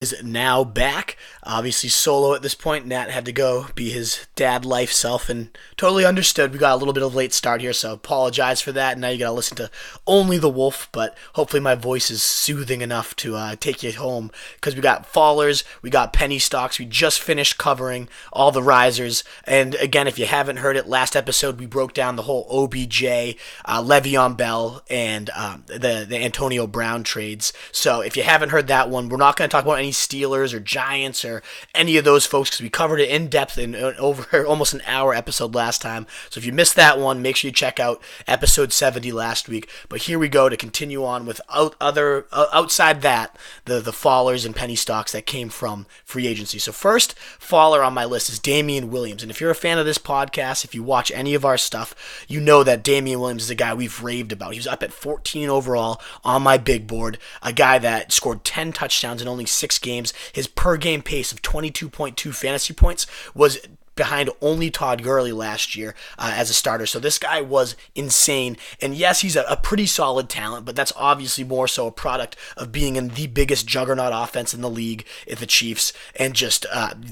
Is now back. Obviously solo at this point. Nat had to go be his dad life self and totally understood. We got a little bit of a late start here, so apologize for that. Now you gotta listen to only the wolf, but hopefully my voice is soothing enough to take you home because we got fallers, we got penny stocks. We just finished covering all the risers, and again, if you haven't heard it, last episode we broke down the whole OBJ, Le'Veon Bell, and the Antonio Brown trades. So if you haven't heard that one, we're not going to talk about any Steelers or Giants or any of those folks because we covered it in depth in over almost an hour episode last time. So if you missed that one, make sure you check out episode 70 last week. But here we go to continue on with outside that, the fallers and penny stocks that came from free agency. So first faller on my list is Damien Williams. And if you're a fan of this podcast, if you watch any of our stuff, you know that Damien Williams is a guy we've raved about. He was up at 14 overall on my big board, a guy that scored 10 touchdowns in only 6 games. His per game pace of 22.2 fantasy points was behind only Todd Gurley last year as a starter. So this guy was insane. And yes, he's a pretty solid talent, but that's obviously more so a product of being in the biggest juggernaut offense in the league, the Chiefs, and just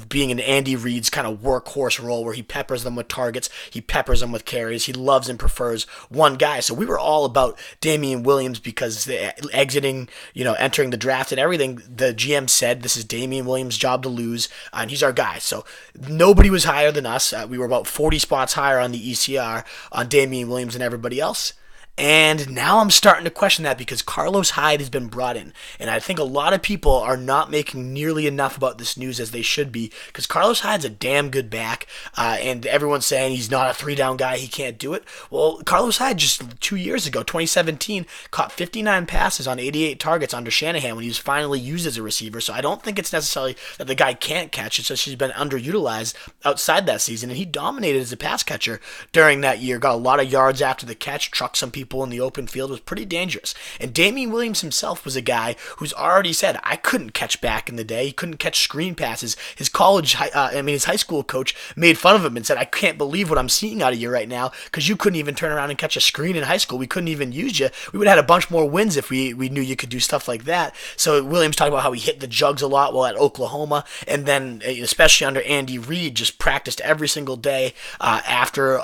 being in Andy Reid's kind of workhorse role where he peppers them with targets, he peppers them with carries, he loves and prefers one guy. So we were all about Damien Williams because entering the draft and everything, the GM said this is Damien Williams' job to lose, and he's our guy. So nobody was higher than us. We were about 40 spots higher on the ECR on Damien Williams than everybody else. And now I'm starting to question that because Carlos Hyde has been brought in. And I think a lot of people are not making nearly enough about this news as they should be because Carlos Hyde's a damn good back. And everyone's saying he's not a 3-down guy, he can't do it. Well, Carlos Hyde just 2 years ago, 2017, caught 59 passes on 88 targets under Shanahan when he was finally used as a receiver. So I don't think it's necessarily that the guy can't catch. It's just he's been underutilized outside that season. And he dominated as a pass catcher during that year. Got a lot of yards after the catch, trucked some people in the open field, was pretty dangerous. And Damien Williams himself was a guy who's already said, I couldn't catch back in the day. He couldn't catch screen passes. His his high school coach made fun of him and said, I can't believe what I'm seeing out of you right now because you couldn't even turn around and catch a screen in high school. We couldn't even use you. We would have had a bunch more wins if we knew you could do stuff like that. So Williams talked about how he hit the jugs a lot while at Oklahoma, and then especially under Andy Reid, just practiced every single day after,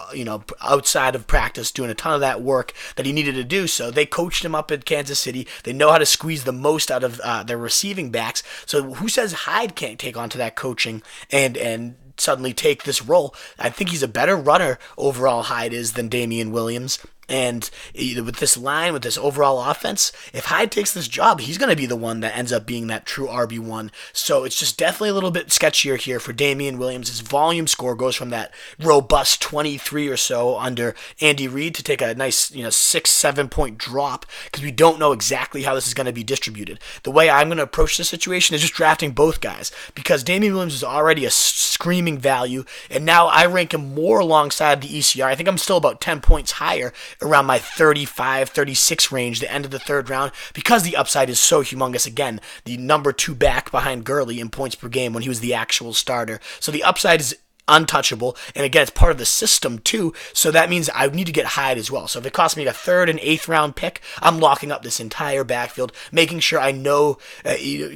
outside of practice, doing a ton of that work that he needed to do. So they coached him up in Kansas City. They know how to squeeze the most out of their receiving backs. So who says Hyde can't take on to that coaching and suddenly take this role? I think he's a better runner overall, Hyde is, than Damien Williams. And with this line, with this overall offense, if Hyde takes this job, he's going to be the one that ends up being that true RB1. So it's just definitely a little bit sketchier here for Damien Williams. His volume score goes from that robust 23 or so under Andy Reid to take a nice 6-7 point drop because we don't know exactly how this is going to be distributed. The way I'm going to approach this situation is just drafting both guys because Damien Williams is already a screaming value, and now I rank him more alongside the ECR. I think I'm still about 10 points higher, around my 35, 36 range, the end of the third round, because the upside is so humongous. Again, the number 2 back behind Gurley in points per game when he was the actual starter. So the upside is untouchable, and again, it's part of the system too, so that means I need to get Hyde as well. So if it costs me a 3rd and 8th round pick, I'm locking up this entire backfield, making sure I know,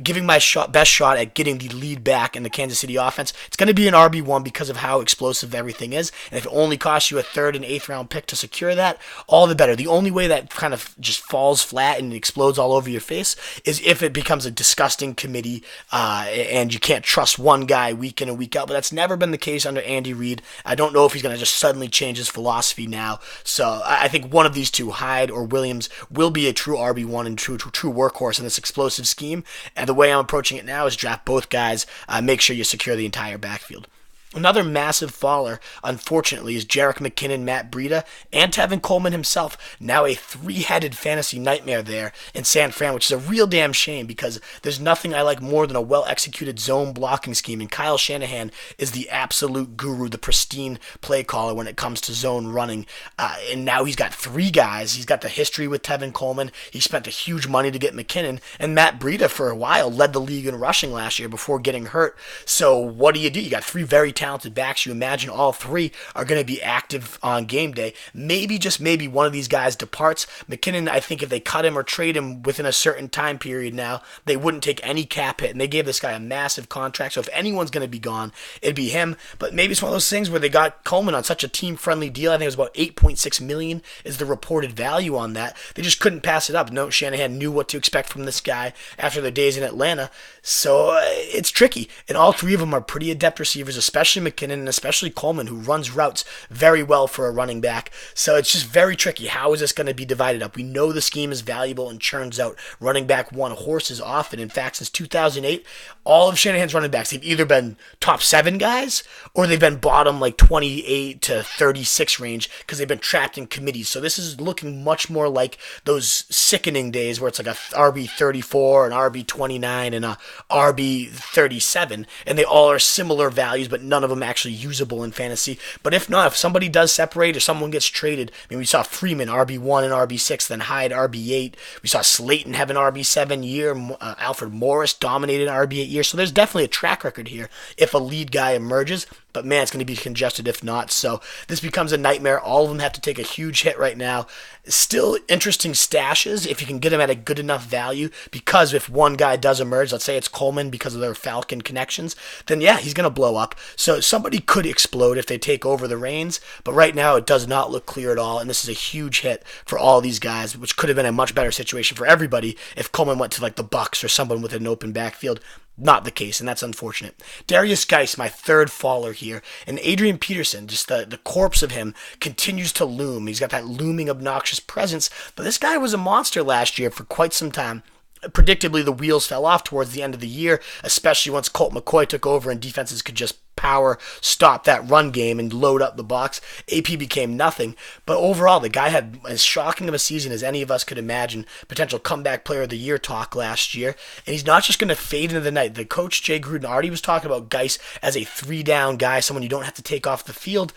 giving my best shot at getting the lead back in the Kansas City offense. It's going to be an RB1 because of how explosive everything is, and if it only costs you a 3rd and 8th round pick to secure that, all the better. The only way that kind of just falls flat and explodes all over your face is if it becomes a disgusting committee and you can't trust one guy week in and week out, but that's never been the case under Andy Reid. I don't know if he's going to just suddenly change his philosophy now. So I think one of these two, Hyde or Williams, will be a true RB1 and true workhorse in this explosive scheme. And the way I'm approaching it now is draft both guys. Make sure you secure the entire backfield. Another massive faller, unfortunately, is Jerick McKinnon, Matt Breida, and Tevin Coleman himself. Now a 3-headed fantasy nightmare there in San Fran, which is a real damn shame because there's nothing I like more than a well-executed zone blocking scheme, and Kyle Shanahan is the absolute guru, the pristine play caller when it comes to zone running. And now he's got 3 guys. He's got the history with Tevin Coleman. He spent a huge money to get McKinnon, and Matt Breida for a while led the league in rushing last year before getting hurt. So what do? You got 3 very talented backs. You imagine all three are going to be active on game day. Maybe, just maybe, one of these guys departs. McKinnon, I think if they cut him or trade him within a certain time period now, they wouldn't take any cap hit, and they gave this guy a massive contract, so if anyone's going to be gone, it'd be him. But maybe it's one of those things where they got Coleman on such a team-friendly deal. I think it was about $8.6 million is the reported value on that. They just couldn't pass it up. No, Shanahan knew what to expect from this guy after their days in Atlanta, so it's tricky. And all three of them are pretty adept receivers, especially McKinnon and especially Coleman, who runs routes very well for a running back. So it's just very tricky. How is this going to be divided up? We know the scheme is valuable and churns out running back one horses often. In fact, since 2008, all of Shanahan's running backs, they've either been top 7 guys or they've been bottom like 28 to 36 range because they've been trapped in committees. So this is looking much more like those sickening days where it's like a RB34, an RB29, and a RB37, and they all are similar values, but none of them actually usable in fantasy. But if not, if somebody does separate or someone gets traded, I mean, we saw Freeman RB1 and RB6, then Hyde RB8. We saw Slayton have an RB7 year. Alfred Morris dominated an RB8 year. So there's definitely a track record here if a lead guy emerges. But man, it's going to be congested if not. So this becomes a nightmare. All of them have to take a huge hit right now. Still interesting stashes if you can get them at a good enough value, because if one guy does emerge, let's say it's Coleman because of their Falcon connections, then yeah, he's going to blow up. So somebody could explode if they take over the reins. But right now it does not look clear at all. And this is a huge hit for all these guys, which could have been a much better situation for everybody if Coleman went to like the Bucks or someone with an open backfield. Not the case, and that's unfortunate. Derrius Guice, my third faller here, and Adrian Peterson, just the corpse of him continues to loom. He's got that looming obnoxious presence, but this guy was a monster last year for quite some time. Predictably, the wheels fell off towards the end of the year, especially once Colt McCoy took over and defenses could just power stop that run game and load up the box. AP became nothing, but overall the guy had as shocking of a season as any of us could imagine. Potential comeback player of the year talk last year, and he's not just going to fade into the night. The coach Jay Gruden already was talking about Guice as a 3-down guy, someone you don't have to take off the field.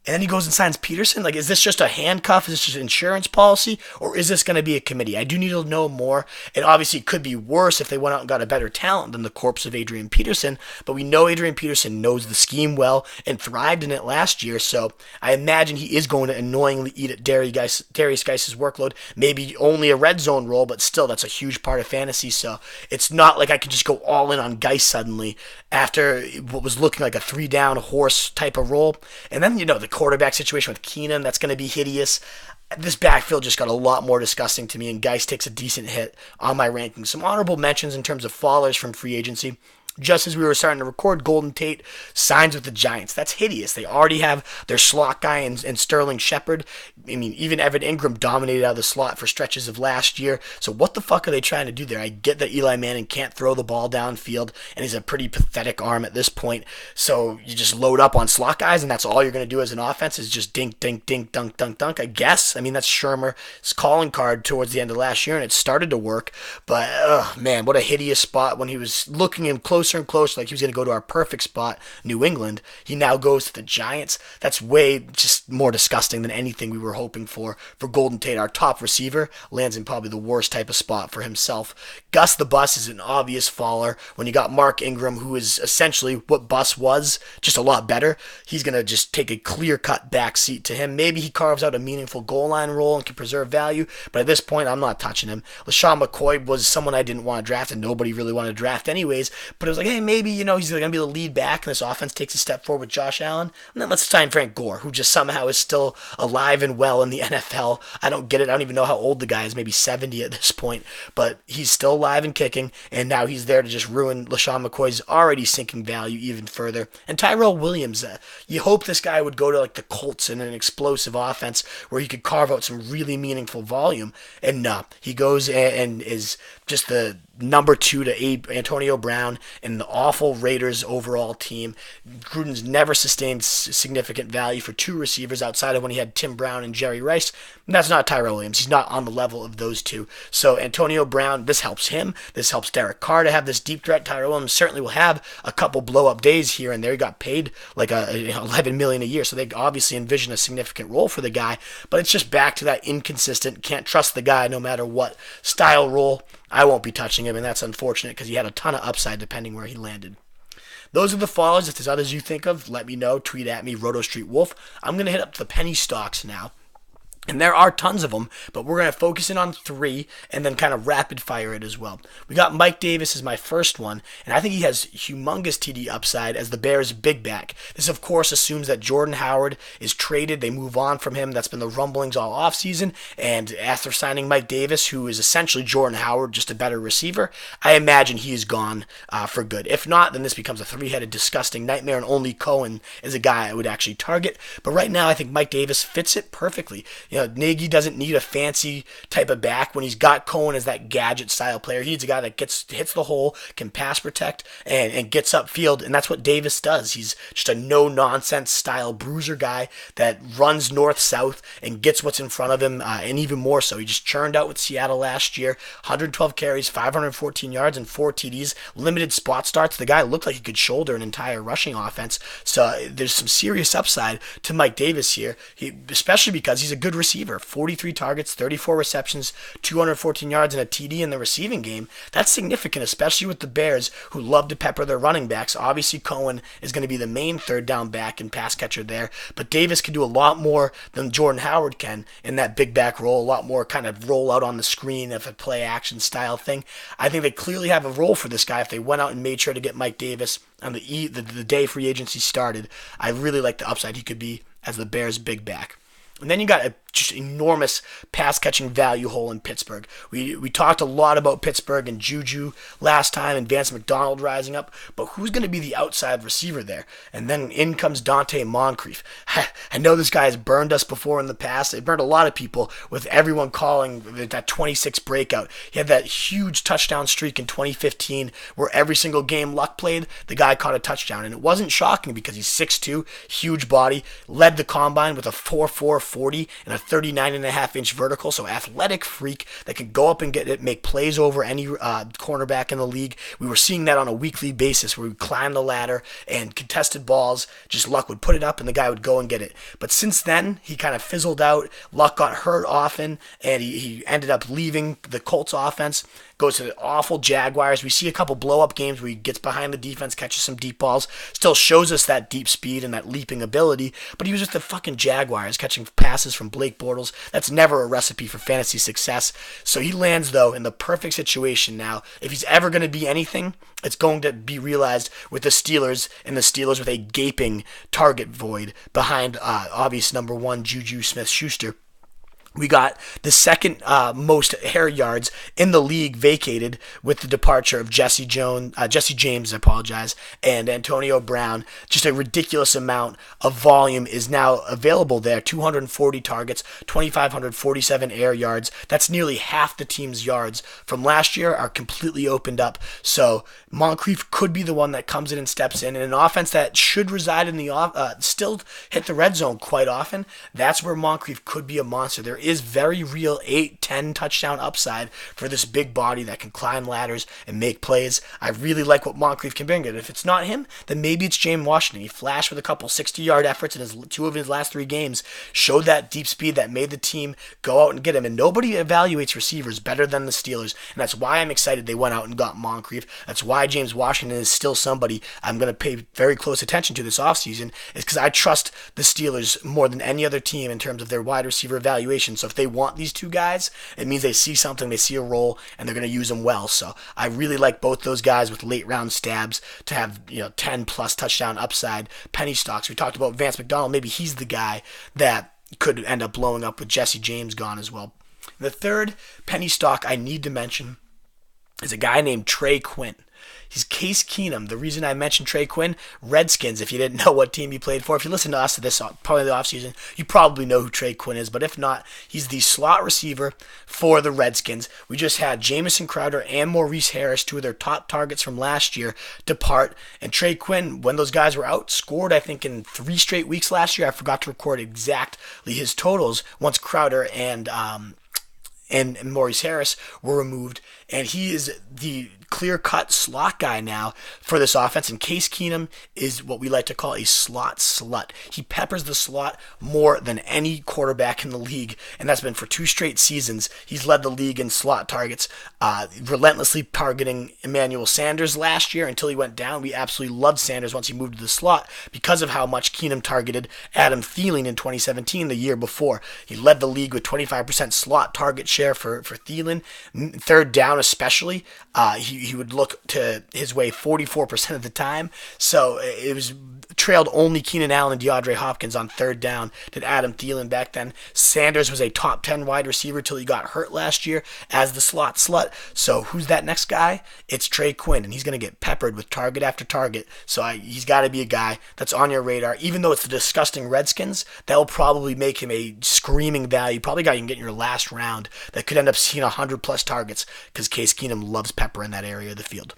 And then he goes and signs Peterson. Like, is this just a handcuff? Is this just an insurance policy? Or is this going to be a committee? I do need to know more. And obviously it could be worse if they went out and got a better talent than the corpse of Adrian Peterson. But we know Adrian Peterson knows the scheme well and thrived in it last year. So I imagine he is going to annoyingly eat at Derrius Guice's workload. Maybe only a red zone role, but still that's a huge part of fantasy. So it's not like I could just go all in on Guice suddenly after what was looking like a 3-down horse type of role. And then, the quarterback situation with Keenum, that's going to be hideous. This backfield just got a lot more disgusting to me, and Guice takes a decent hit on my rankings. Some honorable mentions in terms of fallers from free agency. Just as we were starting to record, Golden Tate signs with the Giants. That's hideous. They already have their slot guy in Sterling Shepard. I mean, even Evan Ingram dominated out of the slot for stretches of last year. So what the fuck are they trying to do there? I get that Eli Manning can't throw the ball downfield, and he's a pretty pathetic arm at this point. So you just load up on slot guys, and that's all you're going to do as an offense is just dink, dink, dink, dunk, dunk, dunk, I guess. I mean, that's Shermer's calling card towards the end of last year, and it started to work. But, man, what a hideous spot when he was looking in closer and closer, like he was going to go to our perfect spot, New England. He now goes to the Giants. That's way just more disgusting than anything we were hoping for Golden Tate. Our top receiver lands in probably the worst type of spot for himself. Gus the Bus is an obvious faller. When you got Mark Ingram, who is essentially what Bus was, just a lot better, he's going to just take a clear-cut back seat to him. Maybe he carves out a meaningful goal line role and can preserve value, but at this point, I'm not touching him. LeSean McCoy was someone I didn't want to draft, and nobody really wanted to draft anyways, but it was like, hey, maybe, he's going to be the lead back, and this offense takes a step forward with Josh Allen, and then let's sign Frank Gore, who just somehow is still alive and well in the NFL. I don't get it. I don't even know how old the guy is, maybe 70 at this point, but he's still alive and kicking, and now he's there to just ruin LeSean McCoy's already sinking value even further. And Tyrell Williams, you hope this guy would go to like the Colts in an explosive offense where he could carve out some really meaningful volume, and no, he goes and is just the number 2 to Antonio Brown and the awful Raiders overall team. Gruden's never sustained significant value for 2 receivers outside of when he had Tim Brown and Jerry Rice. And that's not Tyrell Williams. He's not on the level of those two. So Antonio Brown, this helps him. This helps Derek Carr to have this deep threat. Tyrell Williams certainly will have a couple blow-up days here and there. He got paid like $11 million a year, so they obviously envision a significant role for the guy. But it's just back to that inconsistent, can't trust the guy no matter what style role. I won't be touching him, and that's unfortunate because he had a ton of upside depending where he landed. those are the followers. If there's others you think of, let me know. Tweet at me, RotoStreetWolf. I'm going to hit up the penny stocks now. And there are tons of them, but we're going to focus in on 3 and then kind of rapid fire it as well. We got Mike Davis as my first one, and I think he has humongous TD upside as the Bears' big back. This, of course, assumes that Jordan Howard is traded. They move on from him. That's been the rumblings all offseason. And after signing Mike Davis, who is essentially Jordan Howard, just a better receiver, I imagine he is gone for good. If not, then this becomes a 3-headed, disgusting nightmare, and only Cohen is a guy I would actually target. But right now, I think Mike Davis fits it perfectly. Nagy doesn't need a fancy type of back when he's got Cohen as that gadget style player. He needs a guy that hits the hole, can pass protect, and gets upfield, and that's what Davis does. He's just a no-nonsense style bruiser guy that runs north-south and gets what's in front of him, and even more so. He just churned out with Seattle last year, 112 carries, 514 yards, and 4 TDs, limited spot starts. The guy looked like he could shoulder an entire rushing offense, so there's some serious upside to Mike Davis here, especially because he's a good receiver. 43 targets, 34 receptions, 214 yards, and a TD in the receiving game. That's significant, especially with the Bears, who love to pepper their running backs. Obviously, Cohen is going to be the main third down back and pass catcher there, but Davis can do a lot more than Jordan Howard can in that big back role, a lot more kind of roll out on the screen of a play action style thing. I think they clearly have a role for this guy if they went out and made sure to get Mike Davis on the day free agency started. I really like the upside he could be as the Bears' big back. And then you got a just enormous pass-catching value hole in Pittsburgh. We talked a lot about Pittsburgh and Juju last time and Vance McDonald rising up, but who's going to be the outside receiver there? And then in comes Donte Moncrief. I know this guy has burned us before in the past. It burned a lot of people with everyone calling that 26 breakout. He had that huge touchdown streak in 2015 where every single game Luck played, the guy caught a touchdown. And it wasn't shocking because he's 6'2", huge body, led the combine with a 4.4 40 and a 39.5-inch vertical, so athletic freak that can go up and make plays over any cornerback in the league. We were seeing that on a weekly basis where we climbed the ladder and contested balls, just Luck would put it up and the guy would go and get it. But since then, he kind of fizzled out. Luck got hurt often, and he ended up leaving the Colts offense, goes to the awful Jaguars. We see a couple blow-up games where he gets behind the defense, catches some deep balls, still shows us that deep speed and that leaping ability, but he was just the fucking Jaguars, catching passes from Blake Bortles. That's never a recipe for fantasy success. So he lands, though, in the perfect situation now. If he's ever going to be anything, it's going to be realized with the Steelers, and the Steelers with a gaping target void behind obvious number 1 Juju Smith-Schuster. We got the second most air yards in the league vacated with the departure of Jesse James, and Antonio Brown. Just a ridiculous amount of volume is now available there. 240 targets, 2,547 air yards. That's nearly half the team's yards from last year are completely opened up. So Moncrief could be the one that comes in and steps in an offense that should reside in the still hit the red zone quite often. That's where Moncrief could be a monster. There is very real 8-10 touchdown upside for this big body that can climb ladders and make plays. I really like what Moncrief can bring. And if it's not him, then maybe it's James Washington. He flashed with a couple 60-yard efforts in two of his last 3 games, showed that deep speed that made the team go out and get him. And nobody evaluates receivers better than the Steelers. And that's why I'm excited they went out and got Moncrief. That's why James Washington is still somebody I'm going to pay very close attention to this offseason, is because I trust the Steelers more than any other team in terms of their wide receiver evaluation. So if they want these 2 guys, it means they see something, they see a role, and they're going to use them well. So I really like both those guys with late round stabs to have 10 plus touchdown upside penny stocks. We talked about Vance McDonald. Maybe he's the guy that could end up blowing up with Jesse James gone as well. The third penny stock I need to mention is a guy named Trey Quinn. He's Case Keenum. The reason I mentioned Trey Quinn, Redskins, if you didn't know what team he played for. If you listen to us to this, probably the offseason, you probably know who Trey Quinn is. But if not, he's the slot receiver for the Redskins. We just had Jamison Crowder and Maurice Harris, 2 of their top targets from last year, depart. And Trey Quinn, when those guys were out, scored, I think, in 3 straight weeks last year. I forgot to record exactly his totals once Crowder and Maurice Harris were removed. And he is the clear-cut slot guy now for this offense, and Case Keenum is what we like to call a slot slut. He peppers the slot more than any quarterback in the league, and that's been for 2 straight seasons. He's led the league in slot targets, relentlessly targeting Emmanuel Sanders last year until he went down. We absolutely loved Sanders once he moved to the slot because of how much Keenum targeted Adam Thielen in 2017, the year before. He led the league with 25% slot target share for Thielen. Third down especially, he would look to his way 44% of the time. So it was trailed only Keenan Allen and DeAndre Hopkins on third down did Adam Thielen back then. Sanders was a top 10 wide receiver till he got hurt last year as the slot slut. So who's that next guy? It's Trey Quinn, and he's going to get peppered with target after target. So he's got to be a guy that's on your radar. Even though it's the disgusting Redskins, that'll probably make him a screaming value. Probably a guy you can get in your last round that could end up seeing 100-plus targets because Case Keenum loves pepper in that area of the field.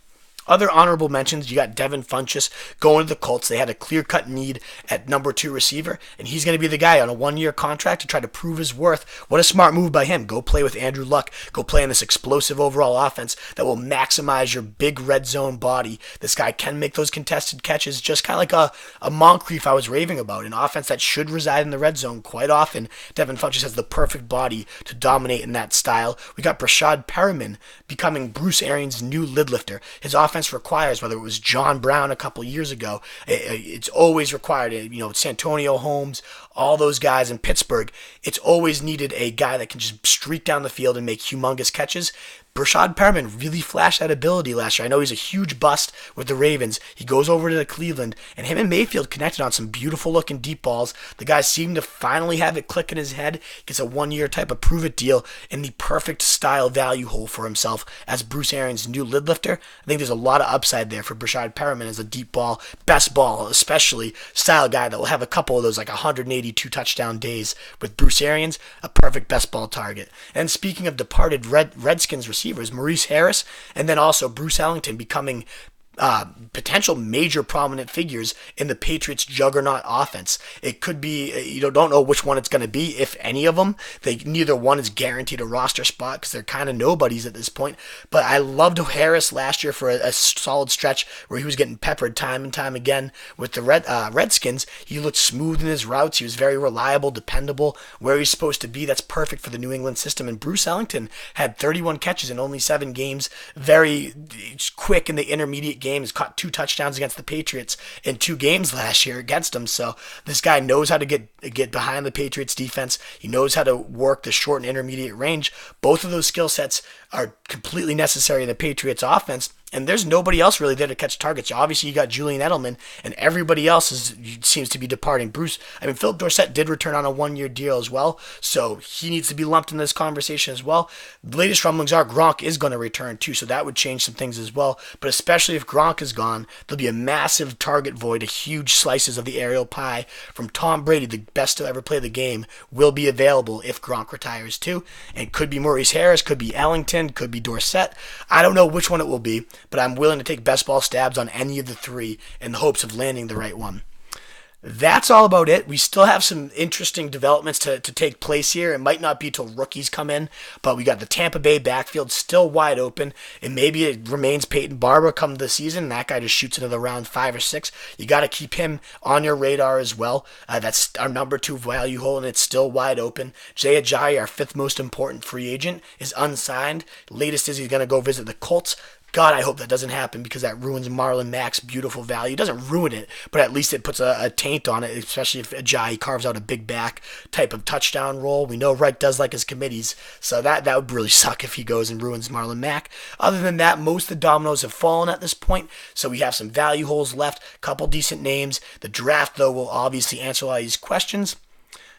Other honorable mentions, you got Devin Funchess going to the Colts. They had a clear-cut need at number 2 receiver, and he's going to be the guy on a 1-year contract to try to prove his worth. What a smart move by him. Go play with Andrew Luck. Go play in this explosive overall offense that will maximize your big red zone body. This guy can make those contested catches, just kind of like a Moncrief I was raving about, an offense that should reside in the red zone quite often. Devin Funchess has the perfect body to dominate in that style. We got Breshad Perriman becoming Bruce Arians' new lid lifter. His offense requires, whether it was John Brown a couple years ago, it's always required, Santonio Holmes, all those guys in Pittsburgh, it's always needed a guy that can just streak down the field and make humongous catches. Breshad Perriman really flashed that ability last year. I know he's a huge bust with the Ravens. He goes over to Cleveland, and him and Mayfield connected on some beautiful-looking deep balls. The guy seemed to finally have it click in his head. Gets a 1-year type of prove-it deal in the perfect style value hole for himself as Bruce Arians' new lid lifter. I think there's a lot of upside there for Breshad Perriman as a deep ball, best ball, especially style guy that will have a couple of those like 182 touchdown days with Bruce Arians, a perfect best ball target. And speaking of departed Redskins receivers, Maurice Harris, and then also Bruce Ellington becoming potential major prominent figures in the Patriots' juggernaut offense. It could be, don't know which one it's going to be, if any of them. Neither one is guaranteed a roster spot because they're kind of nobodies at this point. But I loved Harris last year for a solid stretch where he was getting peppered time and time again with the Redskins. He looked smooth in his routes. He was very reliable, dependable, where he's supposed to be. That's perfect for the New England system. And Bruce Ellington had 31 catches in only 7 games. Very quick in the intermediate games, caught 2 touchdowns against the Patriots in 2 games last year against them. So this guy knows how to get behind the Patriots defense. He knows how to work the short and intermediate range. Both of those skill sets are completely necessary in the Patriots offense. And there's nobody else really there to catch targets. Obviously, you got Julian Edelman, and everybody else seems to be departing. Philip Dorsett did return on a 1-year deal as well, so he needs to be lumped in this conversation as well. The latest rumblings are Gronk is going to return too, so that would change some things as well. But especially if Gronk is gone, there'll be a massive target void, a huge slices of the aerial pie from Tom Brady, the best to ever play the game, will be available if Gronk retires too. And it could be Maurice Harris, could be Ellington, could be Dorsett. I don't know which one it will be, but I'm willing to take best ball stabs on any of the 3 in the hopes of landing the right one. That's all about it. We still have some interesting developments to take place here. It might not be till rookies come in, but we got the Tampa Bay backfield still wide open, and maybe it remains Peyton Barber come the season, and that guy just shoots into the round 5 or 6. You got to keep him on your radar as well. That's our number 2 value hole, and it's still wide open. Jay Ajayi, our 5th most important free agent, is unsigned. Latest is he's going to go visit the Colts. God, I hope that doesn't happen because that ruins Marlon Mack's beautiful value. It doesn't ruin it, but at least it puts a taint on it, especially if Ajayi carves out a big back type of touchdown role. We know Reich does like his committees, so that would really suck if he goes and ruins Marlon Mack. Other than that, most of the dominoes have fallen at this point, so we have some value holes left, a couple decent names. The draft, though, will obviously answer a lot of these questions.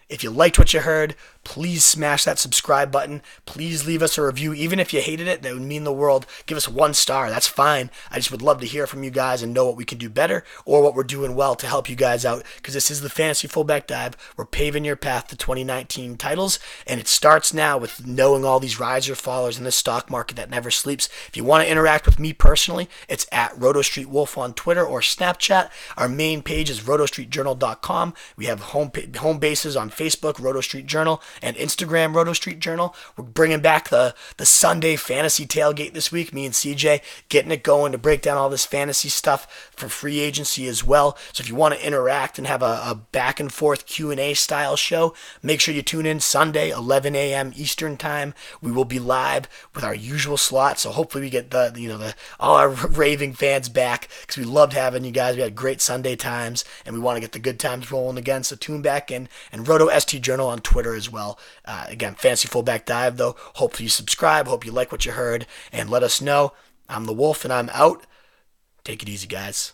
If you liked what you heard, please smash that subscribe button. Please leave us a review. Even if you hated it, that would mean the world. Give us 1 star. That's fine. I just would love to hear from you guys and know what we can do better or what we're doing well to help you guys out, because this is the Fantasy Fullback Dive. We're paving your path to 2019 titles, and it starts now with knowing all these riser fallers in this stock market that never sleeps. If you want to interact with me personally, it's at RotoStreetWolf on Twitter or Snapchat. Our main page is rotostreetjournal.com. We have home bases on Facebook, Roto Street Journal, and Instagram, Roto Street Journal. We're bringing back the Sunday fantasy tailgate this week. Me and CJ getting it going to break down all this fantasy stuff for free agency as well. So if you want to interact and have a back and forth Q&A style show, make sure you tune in Sunday, 11 a.m. Eastern time. We will be live with our usual slot. So hopefully we get all our raving fans back, because we loved having you guys. We had great Sunday times, and we want to get the good times rolling again. So tune back in, and Roto ST Journal on Twitter as well. Again, Fantasy Fullback Dive though. Hope you subscribe. Hope you like what you heard, and let us know. I'm the Wolf, and I'm out. Take it easy, guys.